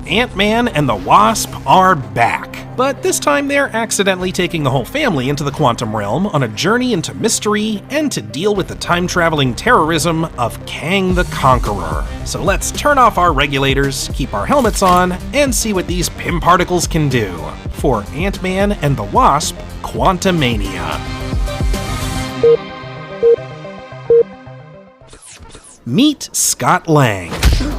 Ant-Man and the Wasp are back. But this time they're accidentally taking the whole family into the quantum realm on a journey into mystery and to deal with the time-traveling terrorism of Kang the Conqueror. So let's turn off our regulators, keep our helmets on, and see what these Pym particles can do for Ant-Man and the Wasp: Quantumania. Meet Scott Lang,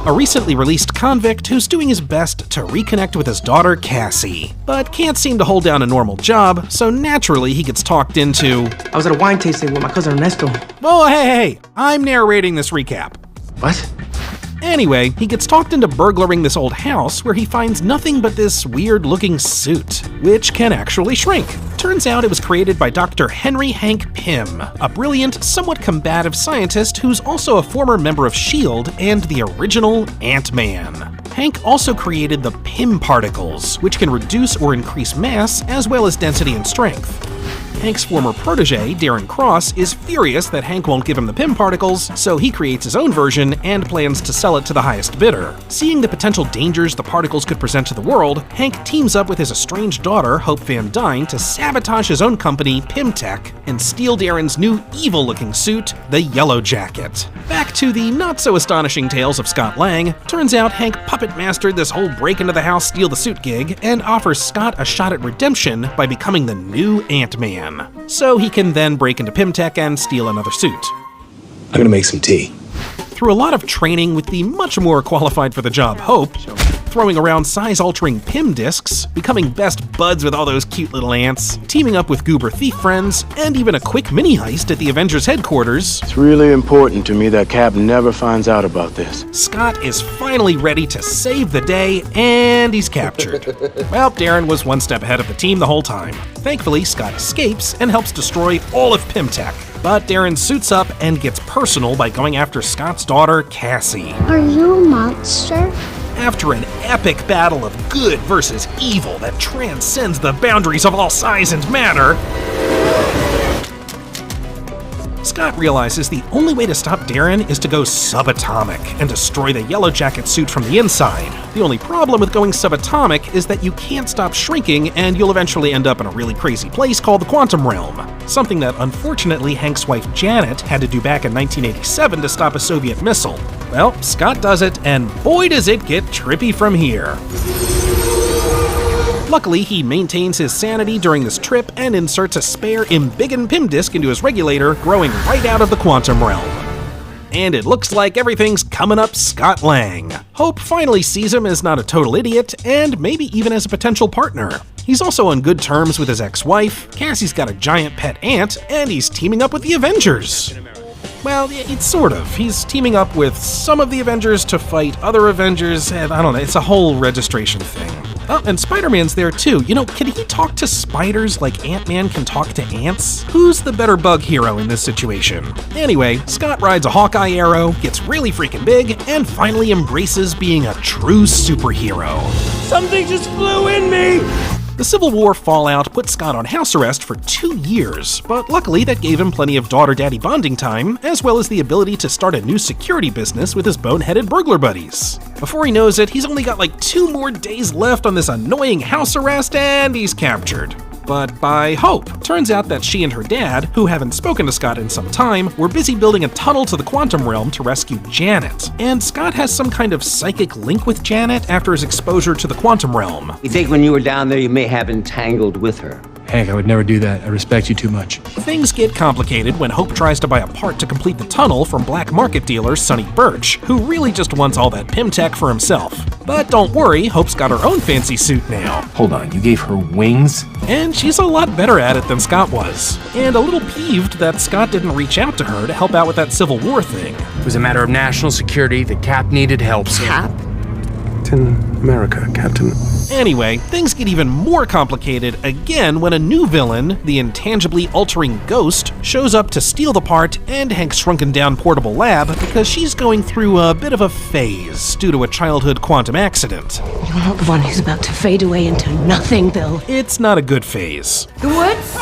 a recently released convict who's doing his best to reconnect with his daughter Cassie, but can't seem to hold down a normal job, so naturally he gets talked into... I was at a wine tasting with my cousin Ernesto. Oh, hey, I'm narrating this recap. What? Anyway, he gets talked into burglaring this old house where he finds nothing but this weird-looking suit, which can actually shrink. Turns out it was created by Dr. Henry Hank Pym, a brilliant, somewhat combative scientist who's also a former member of S.H.I.E.L.D. and the original Ant-Man. Hank also created the Pym particles, which can reduce or increase mass as well as density and strength. Hank's former protege, Darren Cross, is furious that Hank won't give him the Pym particles, so he creates his own version and plans to sell it to the highest bidder. Seeing the potential dangers the particles could present to the world, Hank teams up with his estranged daughter, Hope Van Dyne, to sabotage his own company, Pymtech, and steal Darren's new evil-looking suit, the Yellow Jacket. Back to the not-so-astonishing tales of Scott Lang, turns out Hank puppet-mastered this whole break-into-the-house steal-the-suit gig and offers Scott a shot at redemption by becoming the new Ant-Man. So he can then break into Pymtech and steal another suit. I'm gonna make some tea. Through a lot of training with the much more qualified for the job Hope, throwing around size-altering Pym discs, becoming best buds with all those cute little ants, teaming up with goober thief friends, and even a quick mini-heist at the Avengers headquarters, it's really important to me that Cap never finds out about this. Scott is finally ready to save the day, and he's captured. Well, Darren was one step ahead of the team the whole time. Thankfully, Scott escapes and helps destroy all of Pymtech. But Darren suits up and gets personal by going after Scott's daughter, Cassie. Are you a monster? After an epic battle of good versus evil that transcends the boundaries of all size and matter, Scott realizes the only way to stop Darren is to go subatomic and destroy the Yellow Jacket suit from the inside. The only problem with going subatomic is that you can't stop shrinking and you'll eventually end up in a really crazy place called the Quantum Realm, something that unfortunately Hank's wife Janet had to do back in 1987 to stop a Soviet missile. Well, Scott does it, and boy does it get trippy from here. Luckily, he maintains his sanity during this trip and inserts a spare Embiggen Pym disc into his regulator, growing right out of the quantum realm. And it looks like everything's coming up Scott Lang. Hope finally sees him as not a total idiot, and maybe even as a potential partner. He's also on good terms with his ex-wife, Cassie's got a giant pet ant, and he's teaming up with the Avengers. Well, it's sort of. He's teaming up with some of the Avengers to fight other Avengers, and I don't know, it's a whole registration thing. Oh, and Spider-Man's there too. You know, can he talk to spiders like Ant-Man can talk to ants? Who's the better bug hero in this situation? Anyway, Scott rides a Hawkeye arrow, gets really freaking big, and finally embraces being a true superhero. Something just flew in me! The Civil War fallout put Scott on house arrest for 2 years, but luckily that gave him plenty of daughter-daddy bonding time, as well as the ability to start a new security business with his boneheaded burglar buddies. Before he knows it, he's only got like 2 more days left on this annoying house arrest, and he's captured. But by Hope. Turns out that she and her dad, who haven't spoken to Scott in some time, were busy building a tunnel to the quantum realm to rescue Janet. And Scott has some kind of psychic link with Janet after his exposure to the quantum realm. You think when you were down there you may have entangled with her? Hank, I would never do that. I respect you too much. Things get complicated when Hope tries to buy a part to complete the tunnel from black market dealer Sonny Birch, who really just wants all that Pymtech for himself. But don't worry, Hope's got her own fancy suit now. Hold on, you gave her wings? And she's a lot better at it than Scott was. And a little peeved that Scott didn't reach out to her to help out with that Civil War thing. It was a matter of national security. The Cap needed help. Cap? Captain America, Captain. Anyway, things get even more complicated again when a new villain, the intangibly altering Ghost, shows up to steal the part and Hank's shrunken down portable lab because she's going through a bit of a phase due to a childhood quantum accident. You're not the one who's about to fade away into nothing, Bill. It's not a good phase. The woods?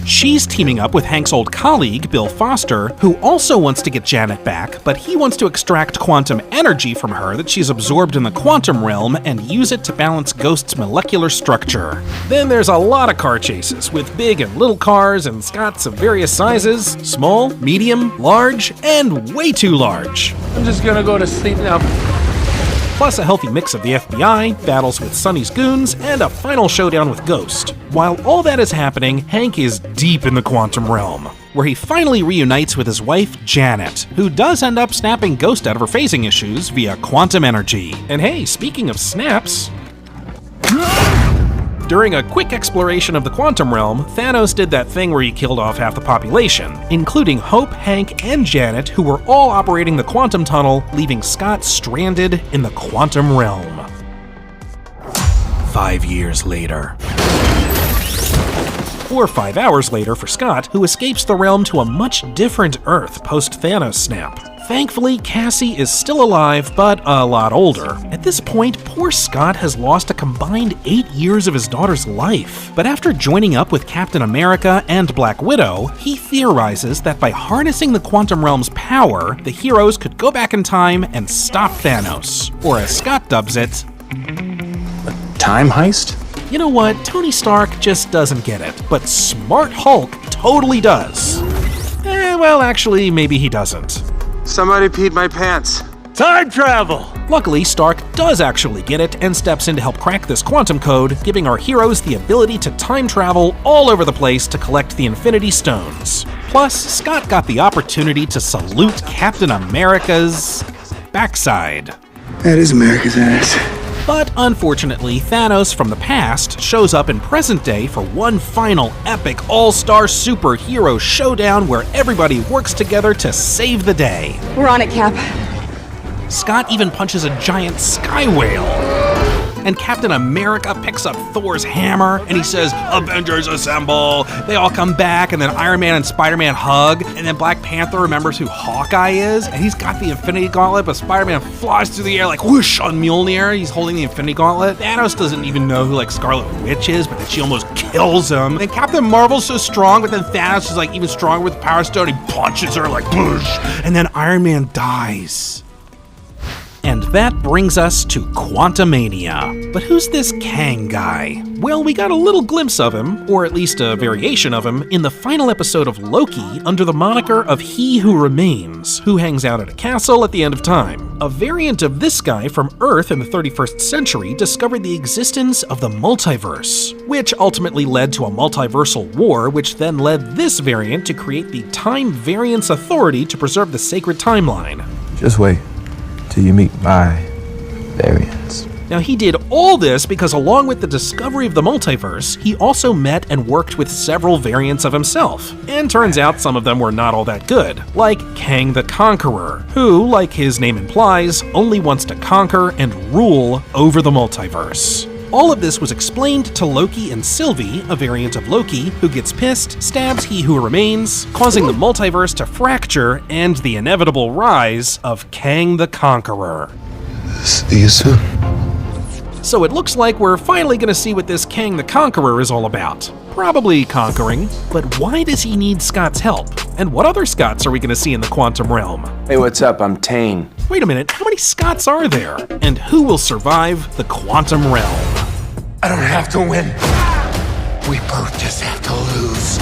She's teaming up with Hank's old colleague, Bill Foster, who also wants to get Janet back, but he wants to extract quantum energy from her that she's absorbed in the quantum realm and use it to balance Ghost's molecular structure. Then there's a lot of car chases, with big and little cars and Scots of various sizes, small, medium, large, and way too large. I'm just gonna go to sleep now. Plus a healthy mix of the FBI, battles with Sonny's goons, and a final showdown with Ghost. While all that is happening, Hank is deep in the quantum realm, where he finally reunites with his wife, Janet, who does end up snapping Ghost out of her phasing issues via quantum energy. And hey, speaking of snaps... During a quick exploration of the quantum realm, Thanos did that thing where he killed off half the population, including Hope, Hank, and Janet, who were all operating the quantum tunnel, leaving Scott stranded in the quantum realm. 5 years later. Or 5 hours later for Scott, who escapes the realm to a much different Earth post-Thanos snap. Thankfully, Cassie is still alive, but a lot older. At this point, poor Scott has lost a combined 8 years of his daughter's life. But after joining up with Captain America and Black Widow, he theorizes that by harnessing the quantum realm's power, the heroes could go back in time and stop Thanos. Or as Scott dubs it, Time heist? you know what, Tony Stark just doesn't get it, but Smart Hulk totally does. Well, actually, maybe he doesn't. Somebody peed my pants. Time travel! Luckily, Stark does actually get it and steps in to help crack this quantum code, giving our heroes the ability to time travel all over the place to collect the Infinity Stones. Plus, Scott got the opportunity to salute Captain America's backside. That is America's ass. But unfortunately, Thanos from the past shows up in present day for one final epic all-star superhero showdown where everybody works together to save the day. We're on it, Cap. Scott even punches a giant sky whale. And Captain America picks up Thor's hammer and he says, "Avengers assemble!" They all come back, and then Iron Man and Spider-Man hug, and then Black Panther remembers who Hawkeye is, and he's got the Infinity Gauntlet, but Spider-Man flies through the air like whoosh on Mjolnir. He's holding the Infinity Gauntlet. Thanos doesn't even know who Scarlet Witch is, but then she almost kills him. And Captain Marvel's so strong, but then Thanos is even stronger with the Power Stone. He punches her boosh, and then Iron Man dies. And that brings us to Quantumania. But who's this Kang guy? Well, we got a little glimpse of him, or at least a variation of him, in the final episode of Loki under the moniker of He Who Remains, who hangs out at a castle at the end of time. A variant of this guy from Earth in the 31st century discovered the existence of the multiverse, which ultimately led to a multiversal war, which then led this variant to create the Time Variance Authority to preserve the sacred timeline. Just wait till you meet my variants. Now, he did all this because along with the discovery of the multiverse, he also met and worked with several variants of himself. And turns out some of them were not all that good, like Kang the Conqueror, who, like his name implies, only wants to conquer and rule over the multiverse. All of this was explained to Loki and Sylvie, a variant of Loki, who gets pissed, stabs He Who Remains, causing the multiverse to fracture and the inevitable rise of Kang the Conqueror. See you soon. So it looks like we're finally gonna see what this Kang the Conqueror is all about. Probably conquering, but why does he need Scott's help? And what other Scotts are we gonna see in the quantum realm? Hey, what's up? I'm Tane. Wait a minute, how many Scotts are there? And who will survive the quantum realm? I don't have to win. We both just have to lose.